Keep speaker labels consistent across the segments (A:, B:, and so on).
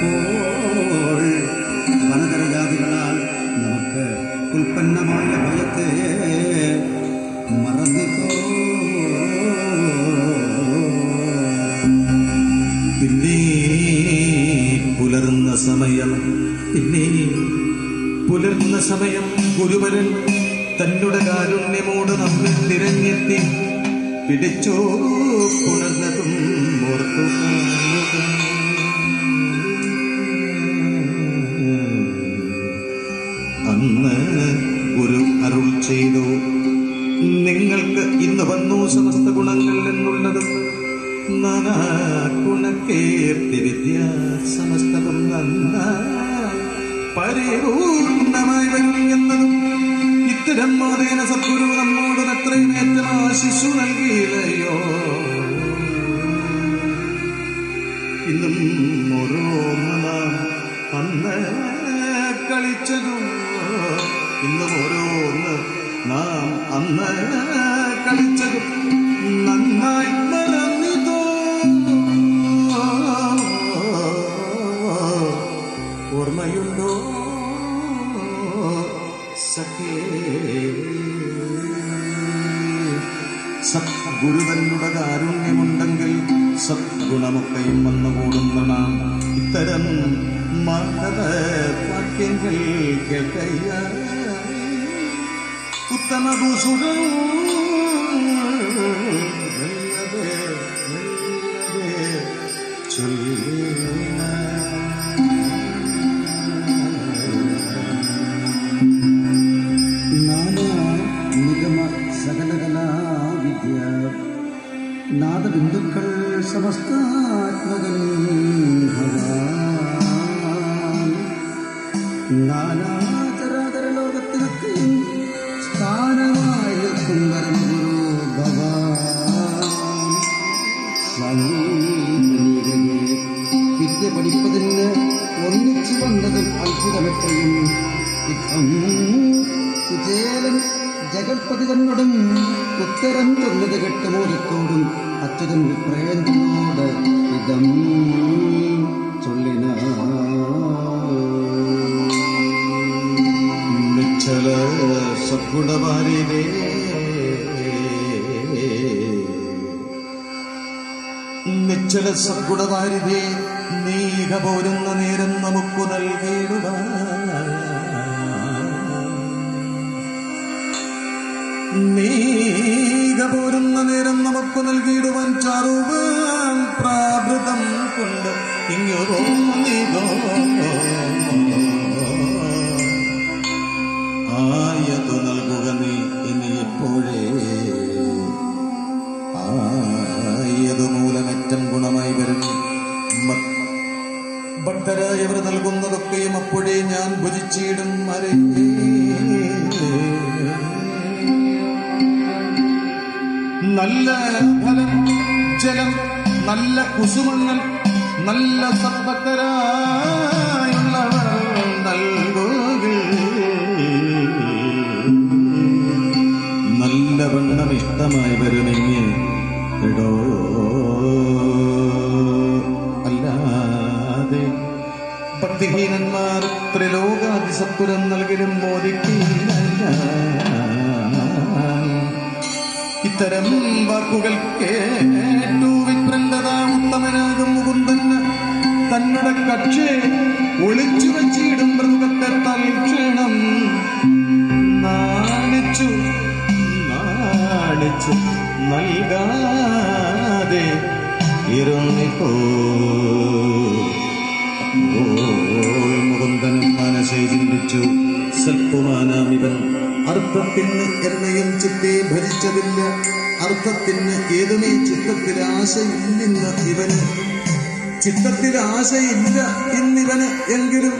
A: അപ്പോൾ വനതരജാതികളാൽ നമുക്ക് ഉൽപ്പന്നമായ ഭയത്തെ മറന്നിട്ടോ.
B: പിന്നെ പുലർന്ന സമയം ഗുരുവരൻ തന്നുടെ കാരുണ്യമോട് നമ്മെ തിരഞ്ഞെത്തി പിടിച്ചോ പുണർന്നതും ഓർത്തു. അന്ന് ഗുരു അരുൾ ചെയ്തു, നിങ്ങൾക്ക് ഇന്ന് വന്നു സമസ്ത ഗുണങ്ങൾ എന്നുള്ളതും നാനാ ഗുണകീർത്തി വിദ്യ സമസ്തവും നന്നായി പരിപൂർണമായി വരും എന്നതും ഇത്തരം മോദേന സദ്ഗുരു നമ്മോടും എത്രയും ഏറ്റവും ആശിച്ചു നൽകിയില്ലയോ. ഇന്നും ഓരോന്ന് നാം അന്ന് കളിച്ചതും ഇന്നും ഓരോന്ന് നാം അന്ന് കളിച്ചതും നന്നായി മറന്നിതോ. ഓർമ്മയുണ്ടോ സഖേ? സദ്ഗുരുവനുടെ കാരുണ്യമുണ്ടെങ്കിൽ സദ്ഗുണമൊക്കെയും വന്നുകൂടുന്നതാണ്. ഇത്തരം മാധവ വാക്യങ്ങൾ കേൾക്കയ്യ ഉത്തമ ഭൂസുഖം
A: സകലകലാവിദ്യ നാദബിന്ദുക്കൾ സമസ്താത്മകൻ ഭഗവാൻ. നാനാചരാചര ലോകത്തിനൊക്കെയും സ്ഥാനമായി നിൽക്കും പരമഗുരു ഭഗവാൻ. വിദ്യ പഠിപ്പതിന് ഒന്നിച്ചു വന്നതും അത്ഭുതമെത്രയും ഇത്തം സുചേലൻ ജഗൽപതി തന്നോടും ഉത്തരം ചൊന്നത് കെട്ടുമോദത്തോടും അച്യുതൻ വിപ്രേന്ദ്രനോട് ഇതം ചൊല്ലിന.
B: നിശ്ചല സദ്ഗുണവാരിതേ നിശ്ചല സദ്ഗുണവാരിതേ നീക പോരുന്ന നേരം നമുക്കു നൽകിയിടുക. നീക പോരുന്ന നേരം നമുക്ക് നൽകിയിടുവാൻ ചാറുവാൻ പ്രാകൃതം കൊണ്ട് ഇങ്ങോ ആയതു നൽകുക നീ ഇനി എപ്പോഴേ. ആയതു മൂലമറ്റം ഗുണമായി വരും. ഭക്തരായവർ നൽകുന്നതൊക്കെയും അപ്പോഴേ ഞാൻ ഭുജിച്ചിടും. മരേ നല്ല ഫലം, ജലം, നല്ല കുസുമങ്ങൾ, നല്ല സദ്ഭക്തരായുള്ളവർ നൽകുക. നല്ല വണ്ണം ഇഷ്ടമായി വരുമെങ്കിൽ എടോ, അല്ലാതെ ഭക്തിഹീനന്മാർ ത്രിലോകാതിസത്വരം നൽകലും മോദിക്കില്ല. ഇത്തരം വാക്കുകൾ കേട്ടു വിപ്രന്തത ഉത്തമനാകും മുകുന്ദന് തന്നുടെ കക്ഷേ ഒളിച്ചു വച്ചിടും മൃഗത്തെ തൽക്ഷണം നാണിച്ചു നൽകാതെ ഇരുന്നിപ്പോ. മുകുന്ദനും മനസ്സേ ചിന്തിച്ചു, സൽപ്പുമാനാമിവൻ അർത്ഥത്തിന് എന്നയും ചിത്തെ ഭരിച്ചതില്ല. അർത്ഥത്തിന് ഏതുമേ ചിത്തത്തിൽ ആശയില്ലെന്ന് ഇവന്. ചിത്തത്തിൽ ആശയില്ല ഇന്നിവന്. എങ്കിലും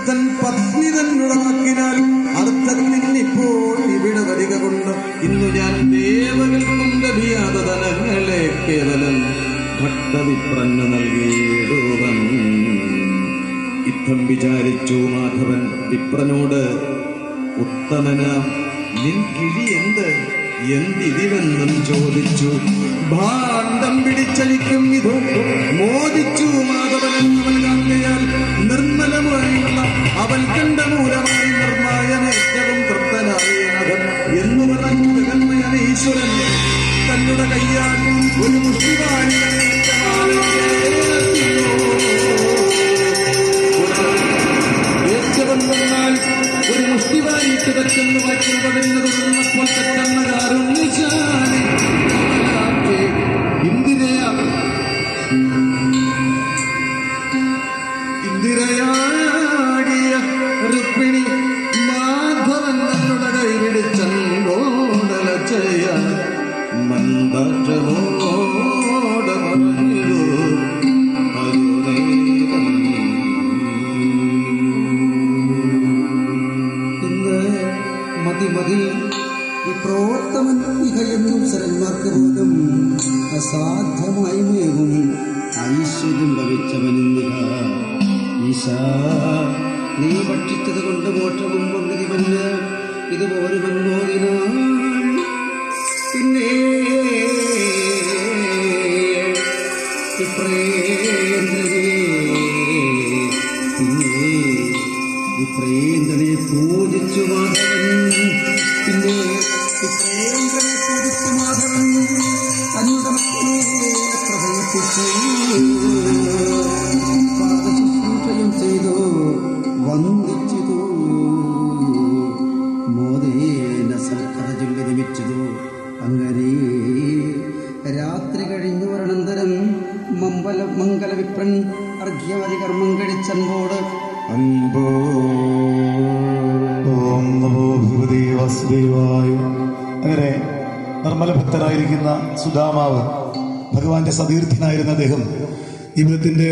B: തൻ പത്നി തന്നുടെ വാക്കിനാൽ അർത്ഥത്തിനിപ്പോൾ ഇവിടെ വരിക കൊണ്ട് ഇന്നു ഞാൻ ദേവകൽപ്പം ലഭിയാത ധനങ്ങളെ കേവലം ഭക്തവിപ്രന്നു നൽകിയിടുവൻ. ഇത്തം വിചാരിച്ചു മാധവൻ വിപ്രനോട്, ഉത്തമനാം നിൻ കിഴി എന്തിതിവെന്നും ചോദിച്ചു. ഭാണ്ഡം പിടിച്ചലിക്കും വിധം മോദിച്ചു മാധവനെന്നവൻ കാക്കയാൽ ഒരു മുഷ്ടിവായിട്ട് തെറ്റെന്ന് വായിക്കുന്നതിന് തുടർന്നപ്പോൾ തെറ്റെന്ന കാരുണ്യജാനി ഇന്ദിരയാടിയ രുക്മിണി മാധവൻ തന്നുടെ കൈ പിടിച്ചോടല ചെയ്യാൻ മന്ദോട് പറഞ്ഞിടൂ
A: ഇന്ന് മതി വിപ്രോത്തമൻ ഇഹയെന്നും ശരന്മാർക്ക് പോലും അസാധ്യമായി മേവും ഐശ്വര്യം ഭവിച്ചവനിന്നിക ഈശാ നീ ഭക്ഷിച്ചത് കൊണ്ട് മോക്ഷവും കൊണ്ടിരിവന് ഇതുപോലെ മൻമോദിനാൻ പിന്നെ വിപ്രേന്ദ്രനെ പൂജിച്ചു മാധവൻ പിന്നെ വിപ്രേന്ദ്രനെ പൂജിച്ചു മാധവൻ തന്നുടെ മക്കളെ പ്രവർത്തിച്ചു പാദശുശ്രൂഷയും ചെയ്തു വന്ദിച്ചതു മോദേന സൽക്കരചൊല്ലി നിമിച്ചതു അങ്ങനെ രാത്രി കഴിഞ്ഞു വരണന്തരം മംഗലവിപ്രൻ അർഘ്യവാദി കർമ്മം കഴിച്ചൻപോട്
C: ഓം നമോ ഭഗവതേ വാസുദേവായ. അങ്ങനെ നിർമ്മല ഭക്തനായിരിക്കുന്ന സുദാമാവ്, ഭഗവാന്റെ സതീർത്ഥനായിരുന്ന അദ്ദേഹം ജീവിതത്തിന്റെ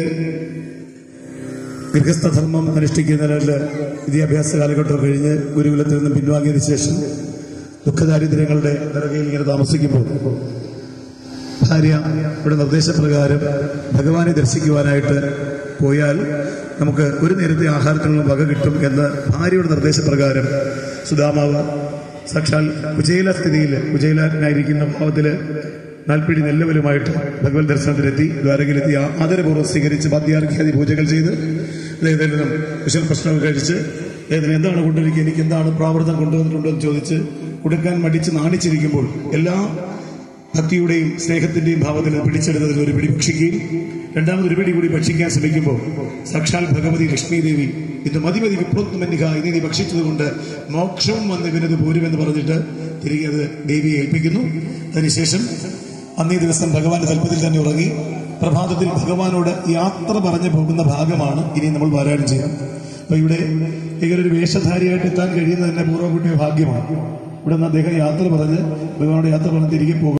C: ഗൃഹസ്ഥധർമ്മം അനുഷ്ഠിക്കുന്നതിൽ വിദ്യാഭ്യാസ കാലഘട്ടം കഴിഞ്ഞ് ഗുരുകുലത്തിൽ നിന്നും പിൻവാങ്ങിയതിനു ശേഷം ദുഃഖദാരിദ്ര്യങ്ങളുടെ നിറകയിൽ ഇങ്ങനെ താമസിക്കുമ്പോൾ ഭാര്യ ഇവിടെ നിർദ്ദേശപ്രകാരം ഭഗവാനെ ദർശിക്കുവാനായിട്ട് പോയാൽ നമുക്ക് ഒരു നേരത്തെ ആഹാരത്തിനുള്ള വക കിട്ടും എന്ന് ഭാര്യയുടെ നിർദ്ദേശപ്രകാരം സുദാമാവ് സാക്ഷാൽ കുചേല സ്ഥിതിയിൽ കുചേലനായിരിക്കുന്ന ഭാവത്തിൽ 4 പിടി നെല്ലവലുമായിട്ട് ഭഗവത് ദർശനത്തിലെത്തി ദ്വാരകയിലെത്തി ആദരപൂർവ്വം സ്വീകരിച്ച് പാദ്യാർഘ്യാദി പൂജകൾ ചെയ്ത് ഏതെങ്കിലും കുശൽ പ്രശ്നങ്ങൾ കഴിച്ച് എന്താണ് കൊണ്ടിരിക്കുക, എനിക്ക് എന്താണ് പ്രാവൃതം കൊണ്ടുവന്നിട്ടുണ്ടോ എന്ന് ചോദിച്ച് കൊടുക്കാൻ മടിച്ച് നാണിച്ചിരിക്കുമ്പോൾ എല്ലാ ഭക്തിയുടെയും സ്നേഹത്തിന്റെയും ഭാവത്തിൽ പിടിച്ചെടുത്തതിൽ ഒരു പിടി ഭക്ഷിക്കുകയും രണ്ടാമതൊരു പിടി കൂടി ഭക്ഷിക്കാൻ ശ്രമിക്കുമ്പോൾ സാക്ഷാൽ ഭഗവതി ലക്ഷ്മി ദേവി ഇത് മതി വിപ്രോത്മന്യക ഇനി നീ ഭക്ഷിച്ചതുകൊണ്ട് മോക്ഷവും വന്നിവനത് പോരുമെന്ന് പറഞ്ഞിട്ട് തിരികെ അത് ദേവിയെ ഏൽപ്പിക്കുന്നു. അതിനുശേഷം അന്നേ ദിവസം ഭഗവാന്റെ തൽപ്പത്തിൽ തന്നെ ഉറങ്ങി പ്രഭാതത്തിൽ ഭഗവാനോട് യാത്ര പറഞ്ഞു പോകുന്ന ഭാഗമാണ് ഇനി നമ്മൾ പാരായണം ചെയ്യുന്നത്. അപ്പൊ ഇവിടെ ഇങ്ങനൊരു വേഷധാരിയായിട്ട് എത്താൻ കഴിയുന്നത് തന്നെ പൂർവ്വകുട്ടിയ ഭാഗ്യമാണ്. ഇവിടെ നിന്ന് അദ്ദേഹം യാത്ര പറഞ്ഞ് ഭഗവാനോട് യാത്ര പറഞ്ഞ് തിരികെ പോകും.